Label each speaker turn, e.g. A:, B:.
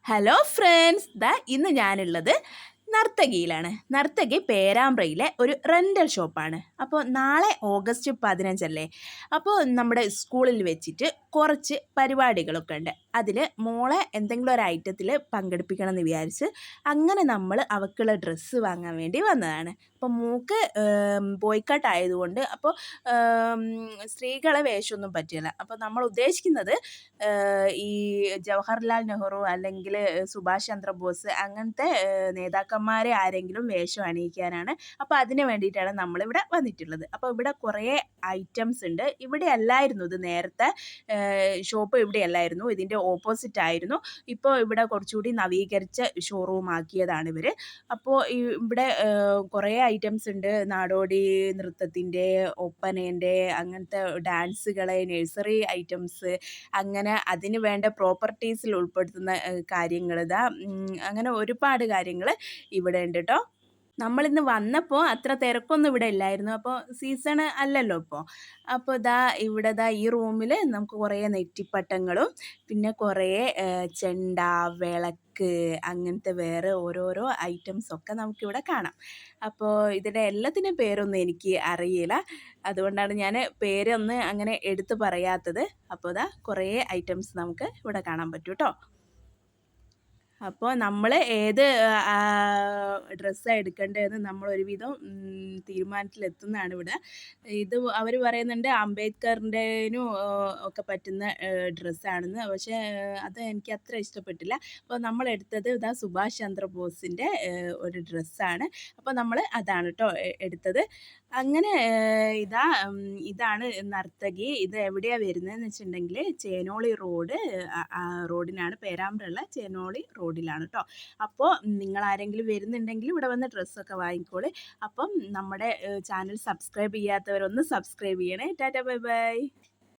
A: Hello friends, ഇന്ന് ഞാനുള്ളത് നർത്തകിയിലാണ്. നർത്തകി പേരാമ്പ്രയിലെ ഒരു റെൻ്റൽ ഷോപ്പാണ്. അപ്പോൾ നാളെ ഓഗസ്റ്റ് 15 അല്ലേ, അപ്പോൾ നമ്മുടെ സ്കൂളിൽ വെച്ചിട്ട് കുറച്ച് പരിപാടികളൊക്കെ ഉണ്ട്. അതിൽ മോളെ എന്തെങ്കിലും ഒരു ഐറ്റത്തിൽ പങ്കെടുപ്പിക്കണം എന്ന് വിചാരിച്ച് അങ്ങനെ നമ്മൾ അവൾക്കുള്ള ഡ്രസ്സ് വാങ്ങാൻ വേണ്ടി വന്നതാണ്. അപ്പോൾ മോൾക്ക് ബോയ്ക്കട്ട് ആയതുകൊണ്ട് അപ്പോൾ സ്ത്രീകളെ വേഷമൊന്നും പറ്റില്ല. അപ്പോൾ നമ്മൾ ഉദ്ദേശിക്കുന്നത് ഈ ജവഹർലാൽ നെഹ്റു അല്ലെങ്കിൽ സുഭാഷ് ചന്ദ്രബോസ് അങ്ങനത്തെ നേതാക്കന്മാരെ ആരെങ്കിലും വേഷം അണിയിക്കാനാണ്. അപ്പോൾ അതിന് വേണ്ടിയിട്ടാണ് നമ്മളിവിടെ വന്നിട്ടുള്ളത്. അപ്പോൾ ഇവിടെ കുറേ ഐറ്റംസ് ഉണ്ട്. ഇവിടെ അല്ലായിരുന്നു ഇത് നേരത്തെ, ഷോപ്പ് ഇവിടെ അല്ലായിരുന്നു, ഇതിൻ്റെ ഓപ്പോസിറ്റ് ആയിരുന്നു. ഇപ്പോൾ ഇവിടെ കുറച്ചുകൂടി നവീകരിച്ച ഷോറൂം ആക്കിയതാണ് ഇവർ. അപ്പോൾ ഇവിടെ കുറേ ഐറ്റംസ് ഉണ്ട്. നാടോടി നൃത്തത്തിൻ്റെ, ഒപ്പനേൻ്റെ, അങ്ങനത്തെ ഡാൻസുകളെ, നഴ്സറി ഐറ്റംസ്, അങ്ങനെ അതിന് വേണ്ട പ്രോപ്പർട്ടീസിൽ ഉൾപ്പെടുത്തുന്ന കാര്യങ്ങൾ അങ്ങനെ ഒരുപാട് കാര്യങ്ങൾ ഇവിടെ ഉണ്ട് കേട്ടോ. നമ്മളിന്ന് വന്നപ്പോൾ അത്ര തിരക്കൊന്നും ഇവിടെ ഇല്ലായിരുന്നു. അപ്പോൾ സീസൺ അല്ലല്ലോ ഇപ്പോൾ. അപ്പോൾ ഇവിടെ ഈ റൂമിൽ നമുക്ക് കുറേ നെറ്റിപ്പട്ടങ്ങളും പിന്നെ കുറേ ചെണ്ട, വിളക്ക്, അങ്ങനത്തെ വേറെ ഓരോരോ ഐറ്റംസൊക്കെ നമുക്കിവിടെ കാണാം. അപ്പോൾ ഇതിൻ്റെ എല്ലാത്തിനും പേരൊന്നും എനിക്ക് അറിയില്ല, അതുകൊണ്ടാണ് ഞാൻ പേരൊന്ന് അങ്ങനെ എടുത്ത് പറയാത്തത്. അപ്പോൾ കുറേ ഐറ്റംസ് നമുക്ക് ഇവിടെ കാണാൻ പറ്റും കേട്ടോ. അപ്പോൾ നമ്മൾ ഏത് ഡ്രസ്സാണ് എടുക്കേണ്ടതെന്ന് നമ്മളൊരുവിധം തീരുമാനത്തിലെത്തുന്നതാണ് ഇവിടെ. ഇത് അവർ പറയുന്നുണ്ട് അംബേദ്കറിൻ്റെനും ഒക്കെ പറ്റുന്ന ഡ്രസ്സാണെന്ന്. പക്ഷേ അത് എനിക്ക് അത്ര ഇഷ്ടപ്പെട്ടില്ല. അപ്പോൾ നമ്മളെടുത്തത് സുഭാഷ് ചന്ദ്രബോസിൻ്റെ ഒരു ഡ്രസ്സാണ്. അപ്പോൾ നമ്മൾ അതാണ് കേട്ടോ എടുത്തത്. അങ്ങനെ ഇതാണ് നർത്തകി. ഇത് എവിടെയാണ് വരുന്നതെന്ന് വെച്ചിട്ടുണ്ടെങ്കിൽ ചേനോളി റോഡിനാണ്, പേരാമ്പ്രയുള്ള ചേനോളി റോഡിലാണ് കേട്ടോ. അപ്പോൾ നിങ്ങൾ ആരെങ്കിലും വരുന്നുണ്ടെങ്കിൽ ഇവിടെ വന്ന് ഡ്രസ്സൊക്കെ വാങ്ങിക്കോളൂ. അപ്പം നമ്മുടെ ചാനൽ സബ്സ്ക്രൈബ് ചെയ്യാത്തവരൊന്ന് സബ്സ്ക്രൈബ് ചെയ്യണേ. Tata, bye bye.